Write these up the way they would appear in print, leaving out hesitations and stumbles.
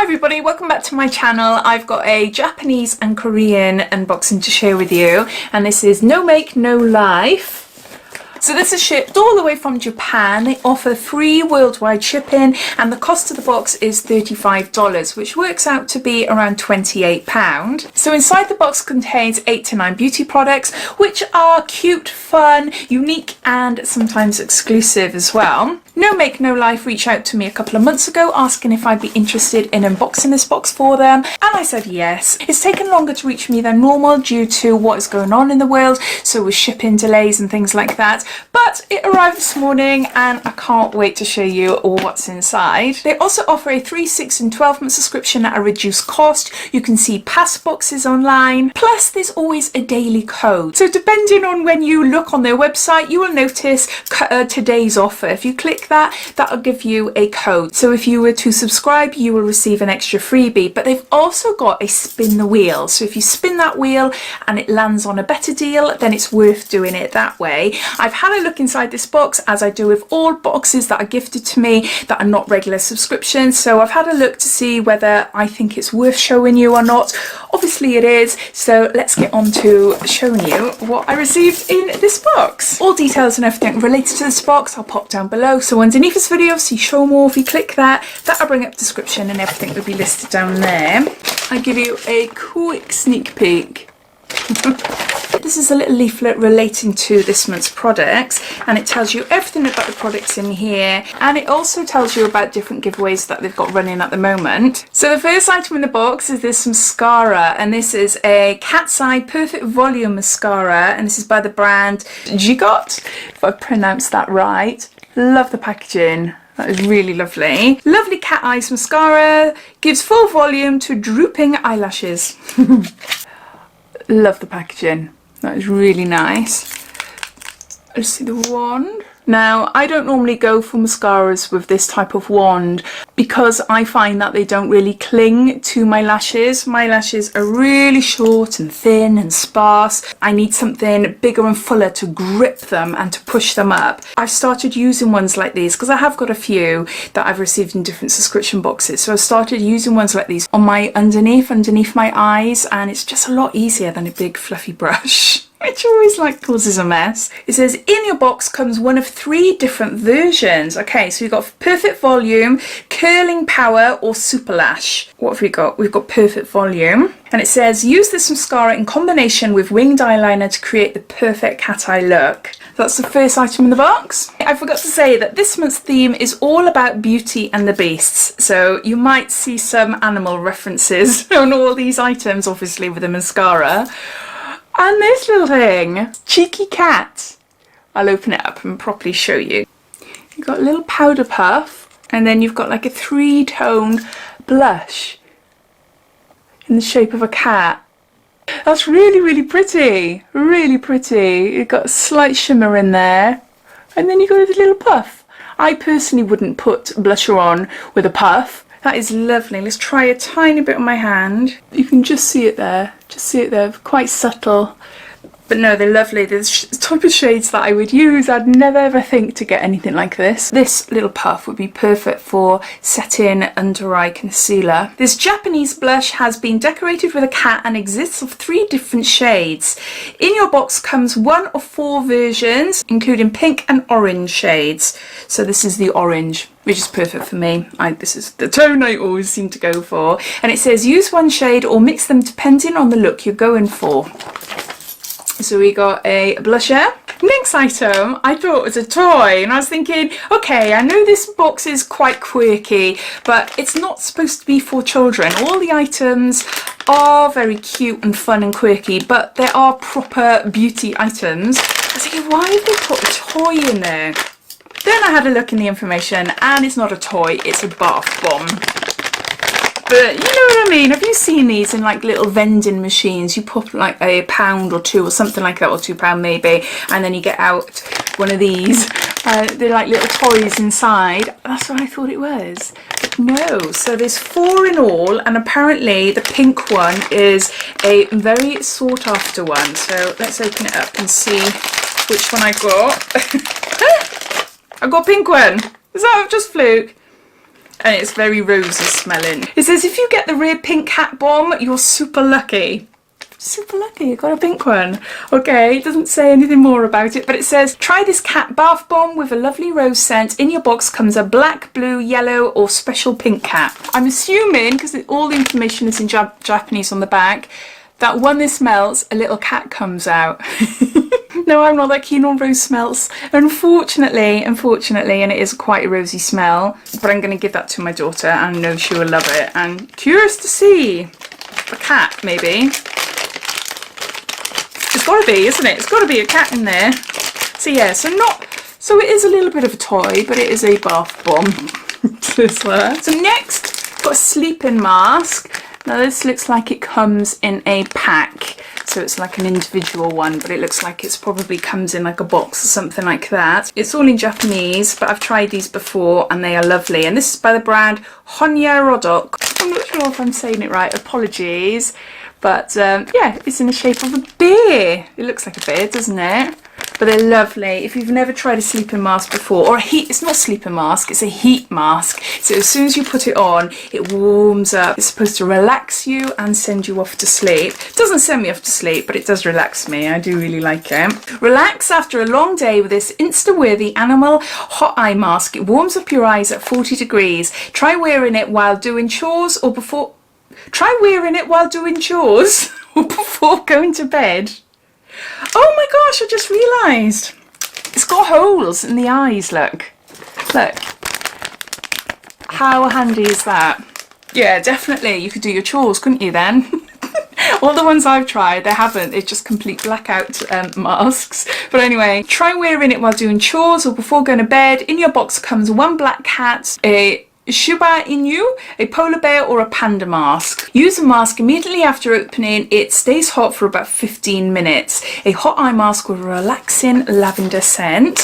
everybody, welcome back to my channel. I've got a Japanese and Korean unboxing to share with you, and this is Nomakenolife. So this is shipped all the way from Japan. They offer free worldwide shipping and the cost of the box is $35, which works out to be around £28. So inside the box contains 8 to 9 beauty products, which are cute, fun, unique and sometimes exclusive as well. Nomakenolife reached out to me a couple of months ago asking if I'd be interested in unboxing this box for them, and I said yes. It's taken longer to reach me than normal due to what is going on in the world, so with shipping delays and things like that, but it arrived this morning and I can't wait to show you what's inside. They also offer a 3, 6 and 12-month subscription at a reduced cost. You can see past boxes online, plus there's always a daily code. So depending on when you look on their website, you will notice today's offer. If you click that'll give you a code. So if you were to subscribe, you will receive an extra freebie, but they've also got a spin the wheel. So if you spin that wheel and it lands on a better deal, then it's worth doing it that way. I've had a look inside this box, as I do with all boxes that are gifted to me that are not regular subscriptions. So I've had a look to see whether I think it's worth showing you or not. Obviously it is. So let's get on to showing you what I received in this box. All details and everything related to this box I'll pop down below. So underneath this video, see show more. If you click that'll bring up description and everything will be listed down there. I give you a quick sneak peek. This is a little leaflet relating to this month's products, and it tells you everything about the products in here, and it also tells you about different giveaways that they've got running at the moment. So the first item in the box is this mascara, and this is a cat's eye perfect volume mascara, and this is by the brand Diaryofabeautygeek, if I pronounced that right. Love the packaging. That is really lovely. Lovely cat eyes mascara, gives full volume to drooping eyelashes. Love the packaging. That is really nice. Let's see the wand. Now, I don't normally go for mascaras with this type of wand because I find that they don't really cling to my lashes. My lashes are really short and thin and sparse. I need something bigger and fuller to grip them and to push them up. I've started using ones like these because I have got a few that I've received in different subscription boxes. So I started using ones like these on my underneath my eyes, and it's just a lot easier than a big fluffy brush, which always causes a mess. It says in your box comes one of 3 different versions. Okay, so we've got perfect volume, curling power or super lash. What have we got? We've got perfect volume, and it says use this mascara in combination with winged eyeliner to create the perfect cat eye look. That's the first item in the box. I forgot to say that this month's theme is all about Beauty and the Beasts, so you might see some animal references on all these items, obviously with the mascara. And this little thing, cheeky cat. I'll open it up and properly show you. You've got a little powder puff, and then you've got like a 3-tone blush in the shape of a cat. That's really, really pretty. Really pretty. You've got a slight shimmer in there, and then you've got a little puff. I personally wouldn't put blusher on with a puff. That is lovely. Let's try a tiny bit on my hand. You can just see it there. Just see it there. Quite subtle. But no, they're lovely. They're the type of shades that I would use. I'd never ever think to get anything like this. This little puff would be perfect for setting under eye concealer. This Japanese blush has been decorated with a cat and exists of 3 different shades. In your box comes 1 of 4 versions, including pink and orange shades. So this is the orange, which is perfect for me. This is the tone I always seem to go for. And it says use 1 shade or mix them depending on the look you're going for. So we got a blusher. Next item I thought was a toy, and I was thinking, okay, I know this box is quite quirky, but it's not supposed to be for children. All the items are very cute and fun and quirky, but there are proper beauty items. I was thinking, why have they put a toy in there? Then I had a look in the information, and it's not a toy, it's a bath bomb. But you know what I mean? Have you seen these in little vending machines? You put like a £1 or 2 or something like that, or £2 maybe, and then you get out one of these. They're like little toys inside. That's what I thought it was. But no, so there's 4 in all, and apparently the pink one is a very sought after one. So let's open it up and see which one I got. I got a pink one. Is that just fluke? and it's very rosy smelling. It says if you get the rare pink cat bomb, you're super lucky. Super lucky, I got a pink one. Okay, it doesn't say anything more about it, but it says try this cat bath bomb with a lovely rose scent. In your box comes a black, blue, yellow or special pink cat. I'm assuming, because all the information is in Japanese on the back, that when this melts, a little cat comes out. No, I'm not that keen on rose smells, unfortunately, and it is quite a rosy smell, but I'm going to give that to my daughter and I know she will love it. And curious to see a cat, maybe. It's got to be, isn't it? It's got to be a cat in there. So yeah, so it is a little bit of a toy, but it is a bath bomb. So next, got a sleeping mask. Now this looks like it comes in a pack, so it's like an individual one, but it looks like it's probably comes in like a box or something like that. It's all in Japanese, but I've tried these before and they are lovely. And this is by the brand Diaryofabeautygeek. I'm not sure if I'm saying it right, apologies. But yeah, it's in the shape of a bear. It looks like a bear, doesn't it? But they're lovely. If you've never tried a sleeping mask before, or it's not a sleeping mask, it's a heat mask. So as soon as you put it on, it warms up. It's supposed to relax you and send you off to sleep. It doesn't send me off to sleep, but it does relax me. I do really like it. Relax after a long day with this Insta-worthy animal hot eye mask. It warms up your eyes at 40 degrees. Try wearing it while doing chores or before... Try wearing it while doing chores or before going to bed. Oh my gosh, I just realised. It's got holes in the eyes, look. Look. How handy is that? Yeah, definitely. You could do your chores, couldn't you then? All the ones I've tried, they haven't. It's just complete blackout masks. But anyway, try wearing it while doing chores or before going to bed. In your box comes one black cat, a Shiba Inu, a polar bear or a panda mask. Use the mask immediately after opening. It stays hot for about 15 minutes. A hot eye mask with a relaxing lavender scent.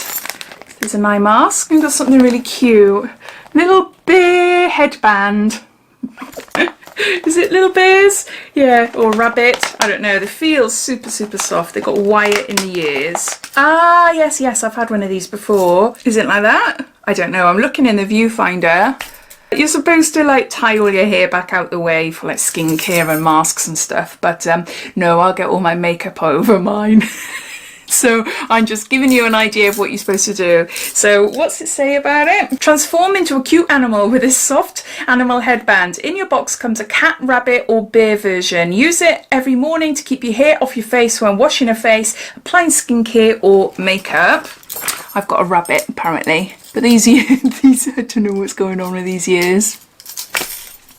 There's an eye mask. And got something really cute. Little bear headband. Is it little bears? Yeah, or rabbit. I don't know. They feel super, super soft. They've got wire in the ears. Ah, yes, I've had one of these before. Is it like that? I don't know. I'm looking in the viewfinder. You're supposed to like tie all your hair back out the way for like skincare and masks and stuff. But no, I'll get all my makeup over mine. So I'm just giving you an idea of what you're supposed to do. So what's it say about it? Transform into a cute animal with this soft animal headband. In your box comes a cat, rabbit or bear version. Use it every morning to keep your hair off your face when washing your face, applying skincare or makeup. I've got a rabbit apparently. But these I don't know what's going on with these ears.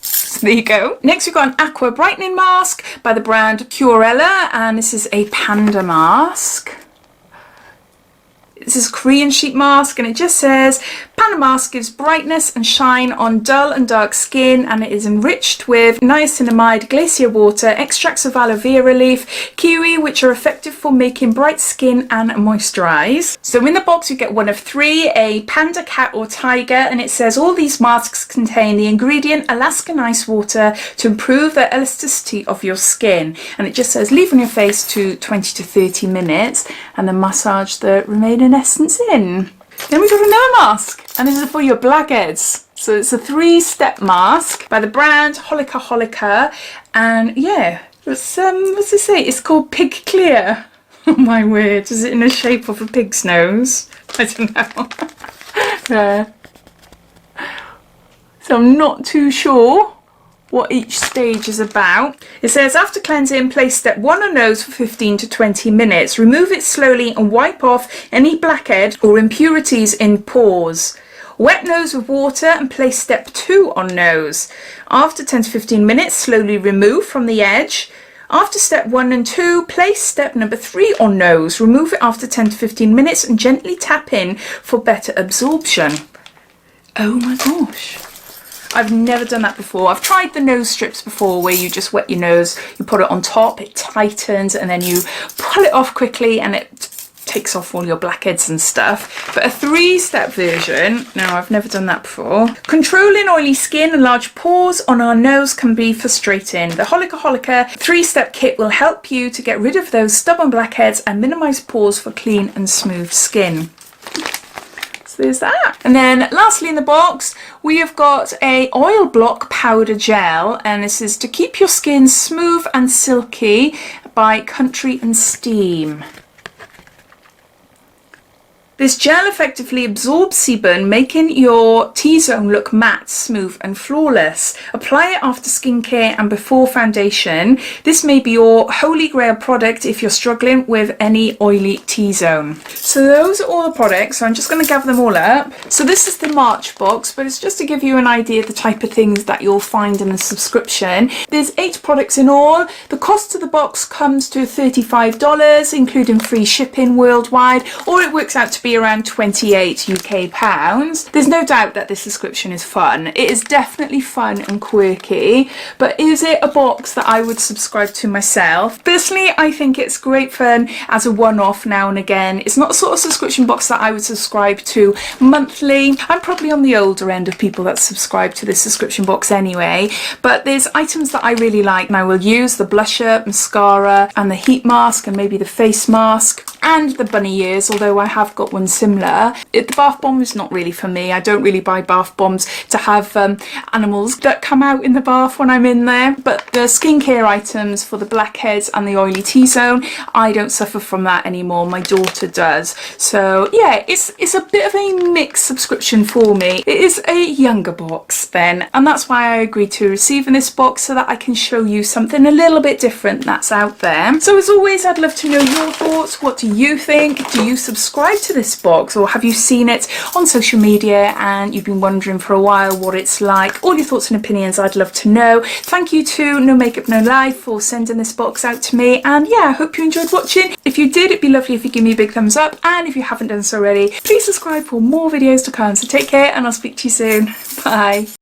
So there you go. Next we've got an aqua brightening mask by the brand Purella, and this is a panda mask. This is a Korean sheet mask and it just says panda mask gives brightness and shine on dull and dark skin, and it is enriched with niacinamide, glacier water, extracts of aloe vera leaf, kiwi, which are effective for making bright skin and moisturize. So in the box you get one of three, a panda, cat or tiger, and it says all these masks contain the ingredient Alaskan ice water to improve the elasticity of your skin, and it just says leave on your face to 20 to 30 minutes and then massage the remaining essence in. Then we got another mask, and this is for your blackheads. So it's a 3-step mask by the brand Holika, and yeah, it's what's it say? It's called Pig Clear. Oh my word, is it in the shape of a pig's nose? I don't know. So I'm not too sure what each stage is about. It says after cleansing, place step 1 on nose for 15 to 20 minutes. Remove it slowly and wipe off any blackhead or impurities in pores. Wet nose with water and place step 2 on nose. After 10 to 15 minutes, slowly remove from the edge. After step 1 and 2, place step number 3 on nose. Remove it after 10 to 15 minutes and gently tap in for better absorption. Oh my gosh. I've never done that before. I've tried the nose strips before where you just wet your nose, you put it on top, it tightens, and then you pull it off quickly and it takes off all your blackheads and stuff. But a 3-step version, no, I've never done that before. Controlling oily skin and large pores on our nose can be frustrating. The Holika 3-step kit will help you to get rid of those stubborn blackheads and minimise pores for clean and smooth skin. So there's that. And then lastly in the box, we have got a oil block powder gel, and this is to keep your skin smooth and silky by Country and Steam. This gel effectively absorbs sebum, making your T-zone look matte, smooth and flawless. Apply it after skincare and before foundation. This may be your holy grail product if you're struggling with any oily T-zone. So those are all the products, so I'm just going to gather them all up. So this is the March box, but it's just to give you an idea of the type of things that you'll find in the subscription. There's 8 products in all. The cost of the box comes to $35, including free shipping worldwide, or it works out to be around 28 UK pounds. There's no doubt that this subscription is fun. It is definitely fun and quirky, but is it a box that I would subscribe to myself? Personally, I think it's great fun as a one-off now and again. It's not a sort of subscription box that I would subscribe to monthly. I'm probably on the older end of people that subscribe to this subscription box anyway, but there's items that I really like and I will use: the blusher, mascara and the heat mask, and maybe the face mask, and the bunny ears, although I have got one similar. The bath bomb is not really for me. I don't really buy bath bombs to have animals that come out in the bath when I'm in there, but the skincare items for the blackheads and the oily T-zone, I don't suffer from that anymore. My daughter does. So yeah, it's a bit of a mixed subscription for me. It is a younger box then, and that's why I agreed to receive in this box, so that I can show you something a little bit different that's out there. So as always, I'd love to know your thoughts. What do you think? Do you subscribe to this box, or have you seen it on social media and you've been wondering for a while what it's like? All your thoughts and opinions, I'd love to know. Thank you to No Makeup No Life for sending this box out to me, and yeah, I hope you enjoyed watching. If you did, it'd be lovely if you give me a big thumbs up, and if you haven't done so already, please subscribe for more videos to come. So take care, and I'll speak to you soon. Bye.